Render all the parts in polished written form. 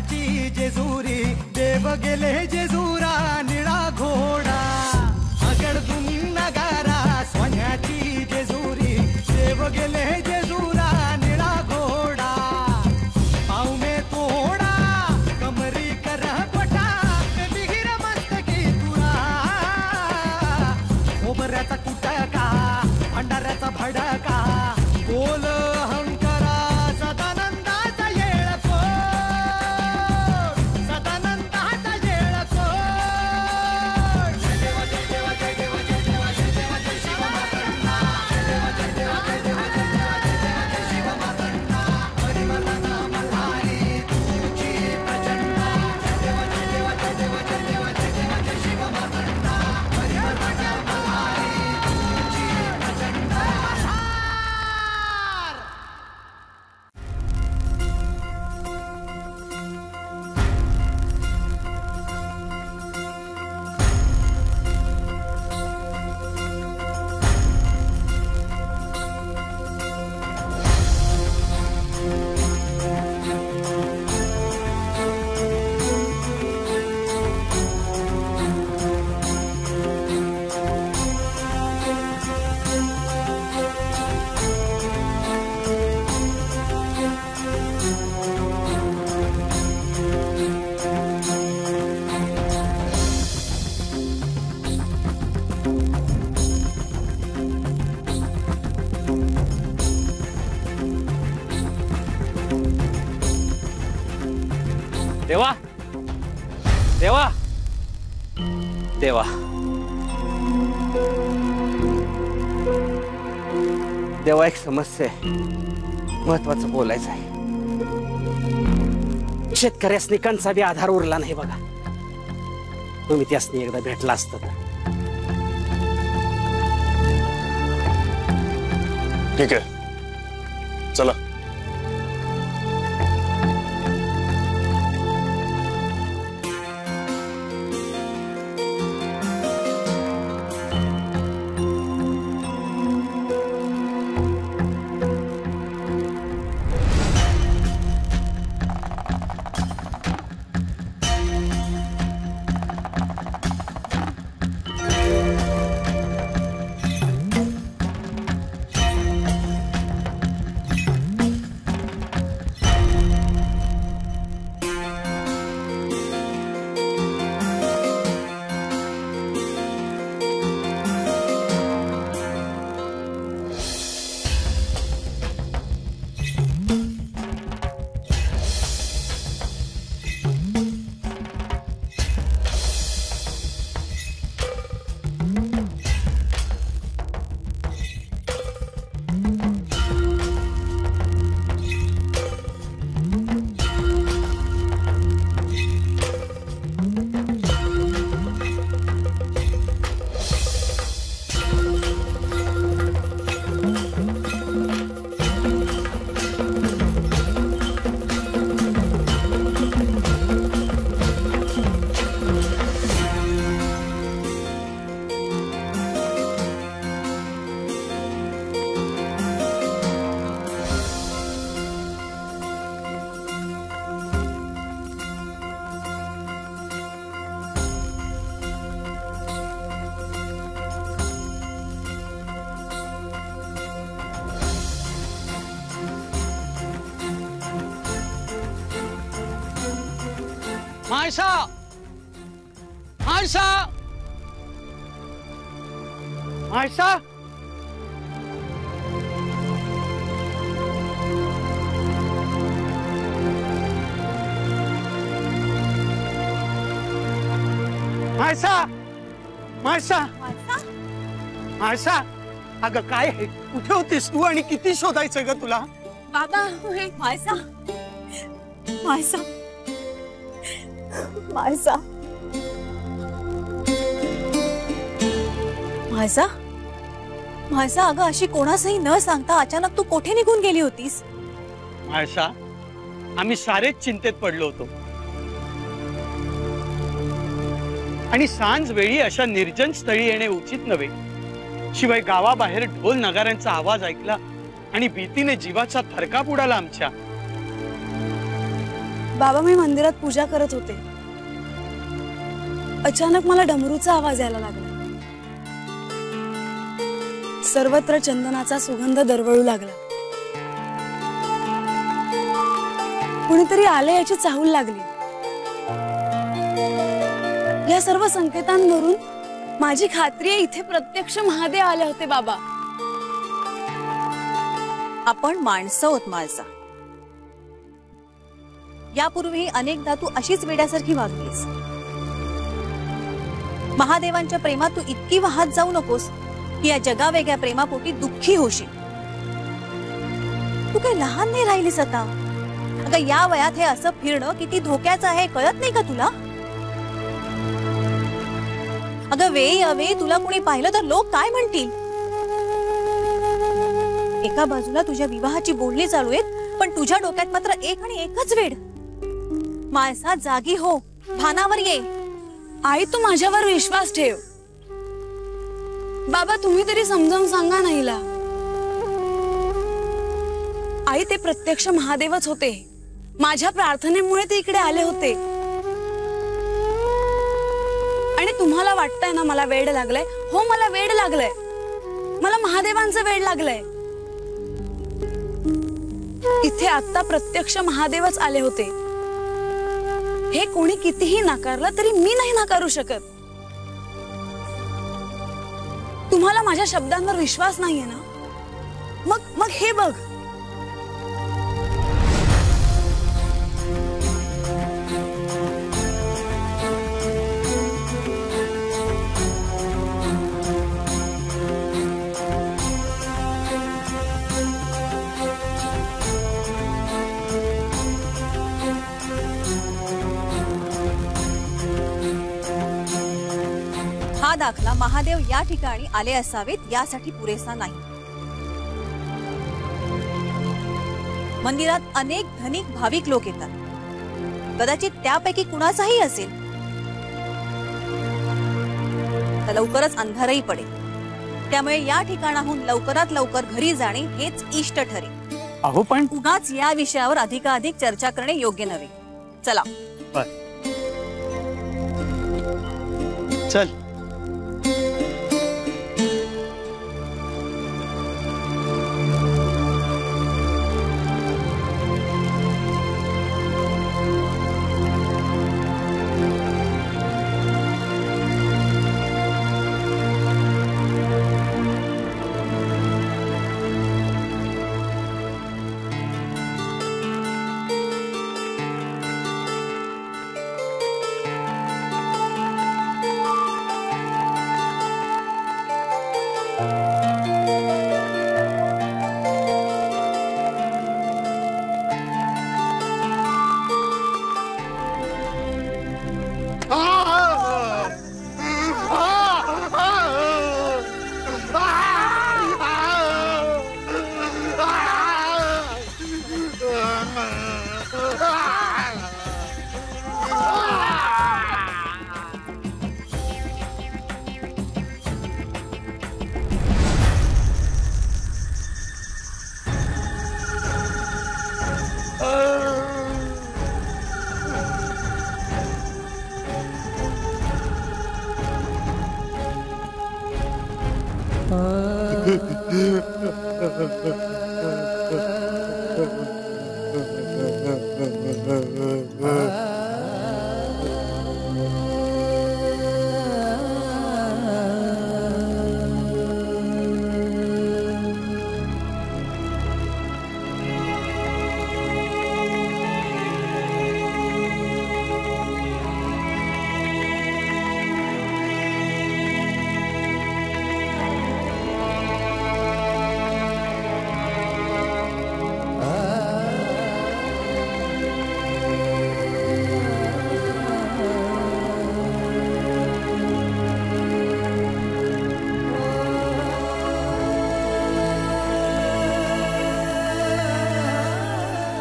सोन्याची जेजुरी देव गेले जेजुरा निळा घोडा आगडून नगारा सोन्याची जेजुरी देव गेले जेजुरा निळा घोडा पाऊ में तोडा कमरी कर कोटा बिहिर मस्तकी तुरा ओबऱ्याचा कुटका भंडाऱ्याचा भडका बोल अहंकारा सदानंदाचा येळको सदानंदाचा येळको जय देवा जय देवा जय देवा जय देवा जय देवा जय शिव मातंडा जय देवा जय देवा जय देवा जय देवा जय देवा जय शिव मातंडा हरिमर्दना मल्हारी तुझी प्रचंडा जय देवा जय देवा जय देवा जय देवा जय देवा जय शिव मातंडा हरिमर्दना मल्हारी तुझी प्रचंडा देवा देवा देवा देवा एक समस्या आहे महत्वाचं बोलायचं आहे शेतकऱ्यासनी कंचा बी आधार उरला नाही बघा तुम्ही त्यासनी एकदा भेटला असतं तर ठीक आहे चला मायसा मायसा मायसा मायसा मायसा मायसा अगं काय आहे कुठे होतीस तू आणि किती शोधायचं ग तुला बाबा मायसा मायसा मायसा मायसा मायसा अगं अशी कोणासही न सांगता अचानक तू कोठे निघून गेली होतीस मायसा आम्ही सारेच चिंतेत पडलो होतो आणि सांज वेळी अशा निर्जन स्थळी येणे उचित नव्हे शिवाय गावाबाहेर ढोल नगाऱ्यांचा आवाज ऐकला आणि भीतीने जीवाचा थरकाप उडाला आमच्या बाबा मी मंदिरात पूजा करत होते. अचानक मला डमरूचा आवाज यायला लागला. सर्वत्र चंदनाचा सुगंध दरवळू लागला. कुणीतरी आले याची चाहूल लागली. या सर्व संकेतांवरून माझी खात्री आहे इथे प्रत्यक्ष महादेव आले होते बाबा. आपण माणसं होत माझा. यापूर्वी अनेकदा तू अशीच वेड्यासारखी वागलीस. महादेवांच्या प्रेमात तू इतकी वाहत जाऊ नकोस की या जगावेगळ्या प्रेमापोटी दुःखी होशील. तू काही लहान नाही राहिलीस आता. अगं या वयात हे असं फिरणं किती धोक्याचं आहे कळत नाही का तुला? अगं वेळी अवेळी तुला कोणी पाहिलं तर लोक काय म्हणतील? एका बाजूला तुझ्या विवाहाची बोलणी चालू आहेत पण तुझ्या डोक्यात मात्र एक आणि एकच वेड. माणसा जागी हो, भानावर ये. आई तू माझ्यावर विश्वास ठेव. बाबा तुम्ही तरी समजावून सांगा ना हिला. आई ते प्रत्यक्ष महादेवच होते. माझ्या प्रार्थनेमुळे ते इकडे आले होते. आणि तुम्हाला वाटतंय ना मला वेड लागलंय. हो मला वेड लागलंय. मला महादेवांचं वेड लागलंय. इथे आता प्रत्यक्ष महादेवच आले होते. हे कोणी कितीही नाकारलं तरी मी नाही नाकारू शकत. तुम्हाला माझ्या शब्दांवर विश्वास नाहीये ना? मग हे बघ. हा दाखला महादेव या ठिकाणी आले असावेत यासाठी पुरेसा नाही. मंदिरात अनेक धनिक भाविक लोक येतात. कदाचित त्यापैकी कुणाचाही असेल. तर लवकरच अंधारही पडेल. त्यामुळे या ठिकाणाहून लवकरात लवकर घरी जाणे हेच इष्ट ठरेल. अहो पण उगाच या विषयावर अधिकाधिक चर्चा करणे योग्य नव्हे. चला चल.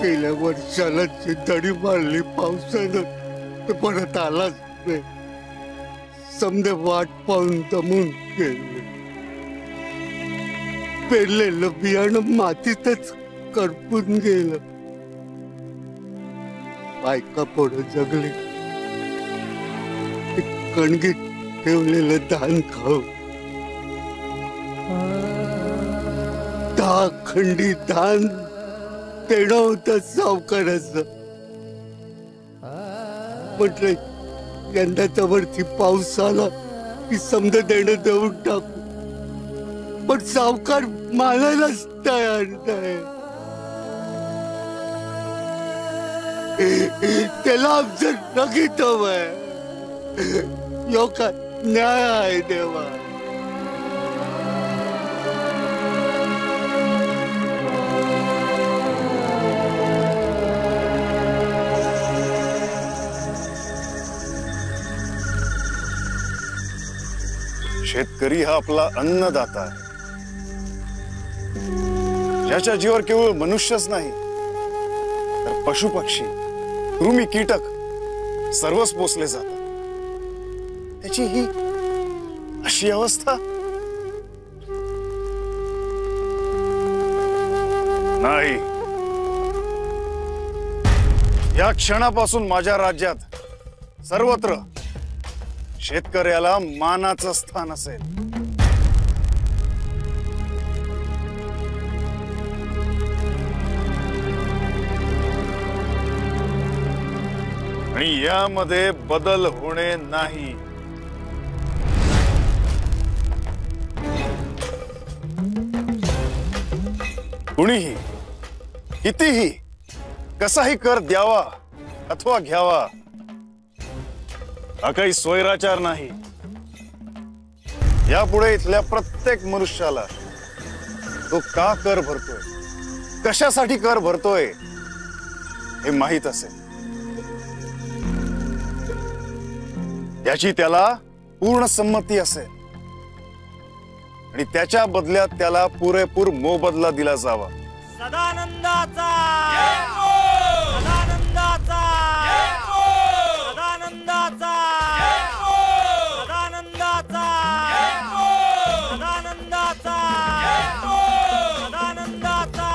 गेल्या वर्षाला जी दडी मारली पावसानं तर परत आलाच नाही. समजे वाट पाहून दमून गेले. पेरलेलं बियाणं मातीतच करपून गेलं. बायका पोरं जगली, कणगीत ठेवलेलं धान खाऊ 10 खंडी धान देणं होतं सावकाराचं. म्हटलं यंदाच्या वरती पाऊस आला की समजा देणं देऊन टाकू, पण सावकार मानायलाच तयार नाही. त्याला आमचं नगीत हवंय. योगा न्याय आहे देवा. शेतकरी हा आपला अन्नदाता आहे, ज्याच्या जीवावर केवळ मनुष्यच नाही तर पशु पक्षी कृमी कीटक सर्वच पोसले जातात. त्याची ही अशी अवस्था नाही. या क्षणापासून माझ्या राज्यात सर्वत्र शेतकऱ्याला मानाचं स्थान असेल. आणि यामध्ये बदल होणे नाही. कुणीही कितीही कसाही कर द्यावा अथवा घ्यावा हा काही स्वैराचार नाही. यापुढे इथल्या प्रत्येक मनुष्याला तो का कर भरतोय, कशासाठी कर भरतोय हे माहित असेल. याची त्याला पूर्ण संमती असेल आणि त्याच्या बदल्यात त्याला पुरेपूर मोबदला दिला जावा. सदानंदाचा सदानंदाचा सदानंदाचा सदानंदाचा सदानंदाचा सदानंदाचा.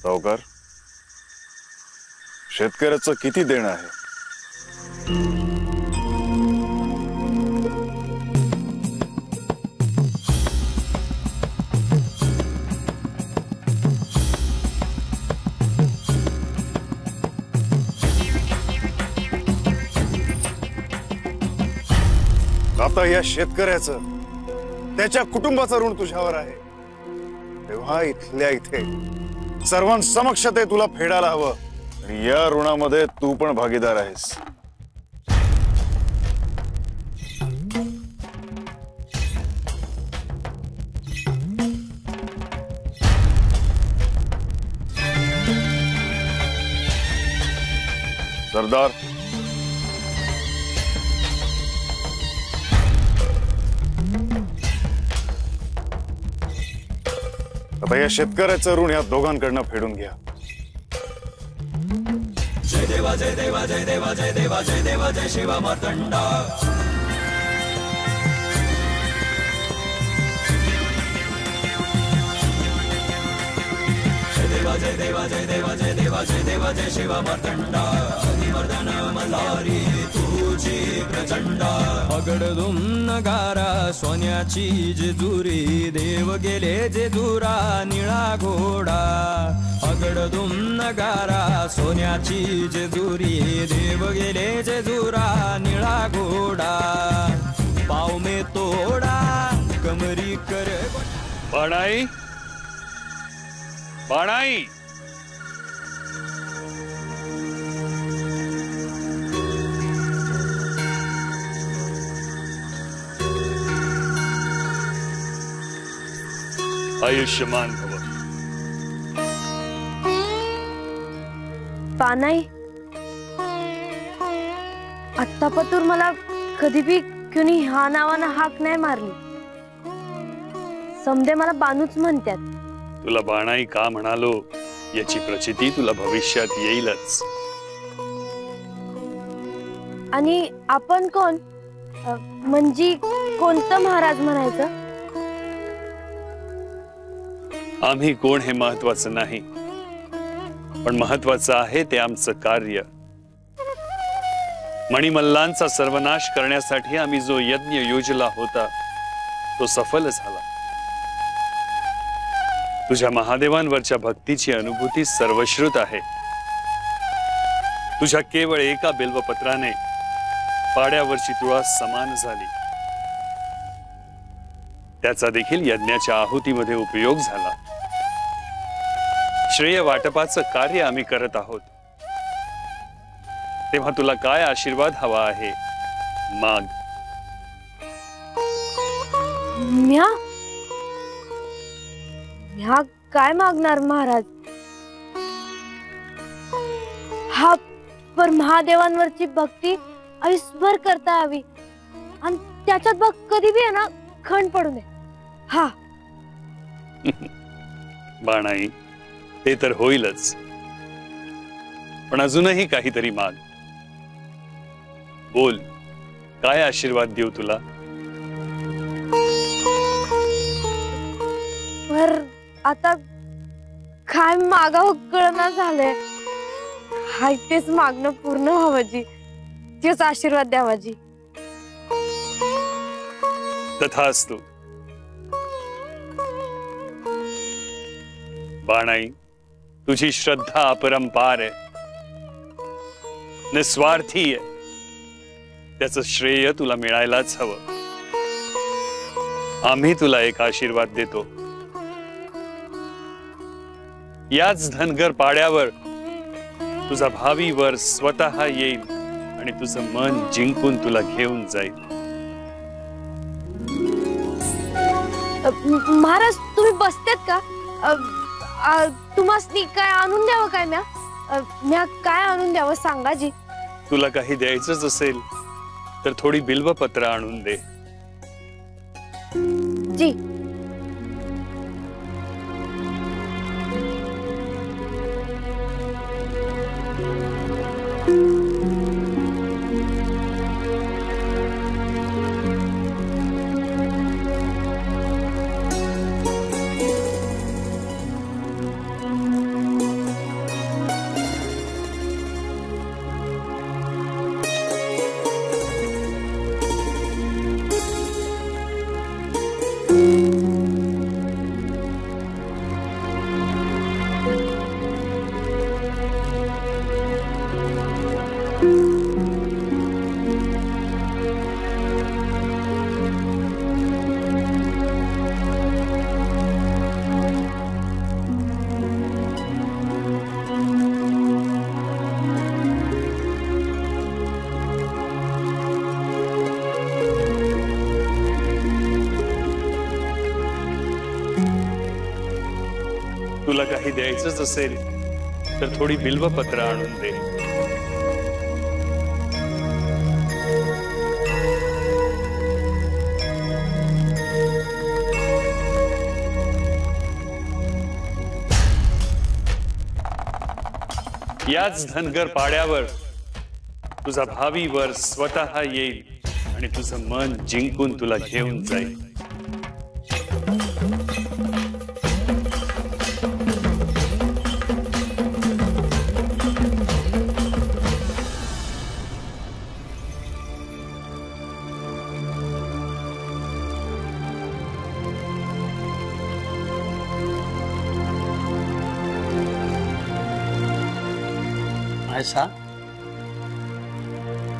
सावकार, शेतकऱ्याचं किती देणं आहे? आता या शेतकऱ्याचं त्याच्या कुटुंबाचं ऋण तुझ्यावर आहे. तेव्हा इथल्या इथे सर्वांसमक्ष ते तुला फेडायला हवं. आणि या ऋणामध्ये तू पण भागीदार आहेस. सरदार, आता या शेतकऱ्याचं ऋण या दोघांकडनं फेडून घ्या. जय देवा जय देवा जय देवा जय देवा जय देवा जय शिवा मार्तंडा. जय देवा जय देवा जय देवा जय देवा जय देवा जय शिवा मार्तंडा. अतिमर्दन मल्हारी तुझी प्रचंडा. अगडदुम नगारा सोन्याची जेजुरी देव गेले जेजुरा निळा घोडा. अगडदुम नगारा सोन्याची जेजुरी देव गेले जेजुरा निळा घोडा. पाव में तोडा कमरी कर. बाणाई, बाणाई, आयुष्यमान भव. बाणाई, आत्तापतूर मला कधी बी कुणी ह्या नावानं हाक नाही मारली. समदे मला बानूच म्हणतात. तुला बाणाई का म्हणालो याची प्रचिती तुला भविष्यात येईलच. आणि आपण कोण, म्हणजे कोणतं महाराज म्हणायचं? आम्ही कोण हे महत्वाचं नाही, पण महत्वाचं आहे ते आमचं कार्य. मणिमल्लांचा सर्वनाश करण्यासाठी आम्ही जो यज्ञ योजला होता तो सफल झाला. तुझ्या महादेवांवरच्या भक्तीची अनुभूती सर्वश्रुत आहे. तुझ्या केवळ एका बिल्वपत्राने पाड्यावरची तुळा समान झाली. त्याचा देखील यज्ञाच्या आहुतीमध्ये उपयोग झाला. श्रेय वाटपाचं कार्य आम्ही करत आहोत. तेव्हा तुला काय आशीर्वाद हवा आहे? माग. म्या काय मागणार महाराज? हा पर महादेवांवरची भक्ती आयुष्यभर करता यावी आणि त्याच्यात बघ कधी बी आहे ना खंड पडू नये. हा बाणाई, ते तर होईलच, पण अजूनही काहीतरी माग. बोल, काय आशीर्वाद देऊ तुला? पर आता काय मागावं कळना झालंय. हाय तेच मागणं पूर्ण व्हावं, तेच आशीर्वाद द्यावाजी. तथास्तु. बाणाई, तुझी श्रद्धा अपरंपार आहे, निस्वार्थी आहे. त्याचं श्रेय तुला मिळायलाच हवं. आम्ही तुला एक आशीर्वाद देतो. याच धनगर पाड्यावर तुझा भावी वर स्वतः येईल आणि तुझं मन जिंकून तुला घेऊन जाईल. महाराज तुम्ही बसतेत का? तुम्हाला काय आणून द्यावं? काय म्या काय आणून द्यावं सांगा जी. तुला काही द्यायचंच असेल तर थोडी बिल्वपत्र आणून दे. जी. तुला काही द्यायचंच असेल तर थोडी बिल्वपत्र आणून दे. याच धनगर पाड्यावर तुझा भावी वर स्वतः येईल आणि तुझं मन जिंकून तुला घेऊन जाईल. आयशा,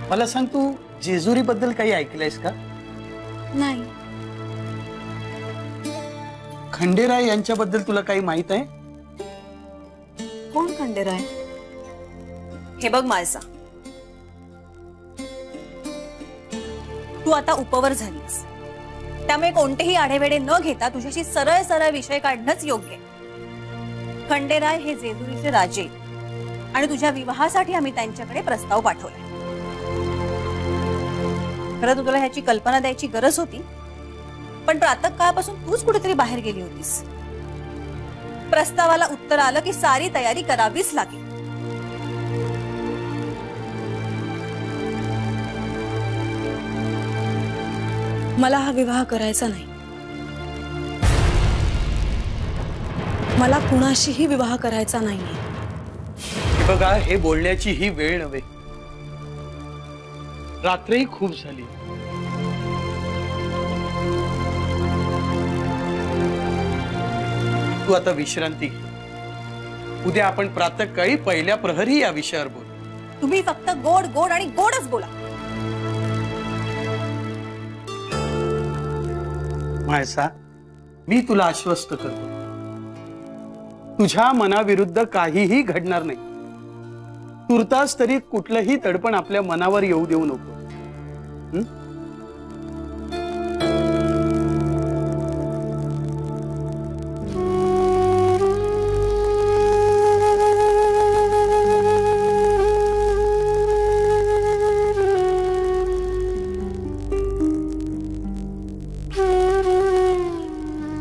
मला सांग, तू जेजुरी बद्दल काही ऐकलंयस का? नाही. खंडेराय यांच्याबद्दल तुला काही माहित आहे? कोण खंडेराय? हे बघ माळसा, तू आता उपवर झालीस, त्यामुळे कोणतेही आढेवेढे न घेता तुझ्याशी सरळ सरळ विषय काढणंच योग्य. खंडेराय हे जेजुरीचे राजे आणि तुझ्या विवाहासाठी आम्ही त्यांच्याकडे प्रस्ताव पाठवला. खरं तुला ह्याची कल्पना द्यायची गरज होती, पण प्रातःकाळपासून तूच कुठेतरी बाहेर गेली होतीस. प्रस्तावाला उत्तर आलं की सारी तयारी करावीच लागेल. मला हा विवाह करायचा नाही. मला कुणाशीही विवाह करायचा नाहीये. बघा, हे बोलण्याची ही वेळ नव्हे. रात्रही खूप झाली. तू आता विश्रांती घे. उद्या आपण प्रातःकाळी पहिल्या प्रहरी या विषयावर बोलू. तुम्ही फक्त गोड गोड आणि गोडच बोला. म्हाळसा, मी तुला आश्वस्त करतो, तुझ्या मनाविरुद्ध काहीही घडणार नाही. तुर्तास तरी कुठलंही दडपण आपल्या मनावर येऊ देऊ नको.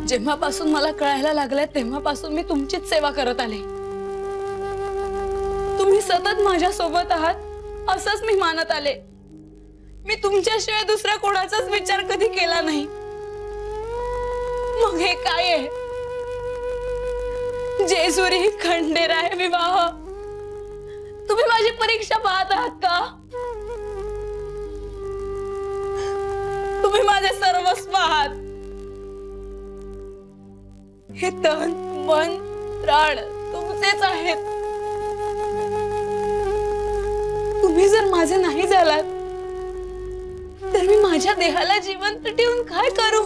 जेव्हापासून मला कळायला लागलंय तेव्हापासून मी तुमचीच सेवा करत आले. तुम्ही सतत माझ्या सोबत आहात असंच मी मानत आले. मी तुमच्याशिवाय दुसऱ्या कोणाचाच विचार कधी केला नाही. मग हे काय आहे? जेजुरी खंडेराय विवाह. तुम्ही माझी परीक्षा पाहत आहात का? तुम्ही माझे सर्वस्व आहात. हे तन मन प्राण तुमचेच आहेत. तुम्ही जर माझे नाही झालात तर मी माझ्या देहाला जिवंत ठेवून काय करू?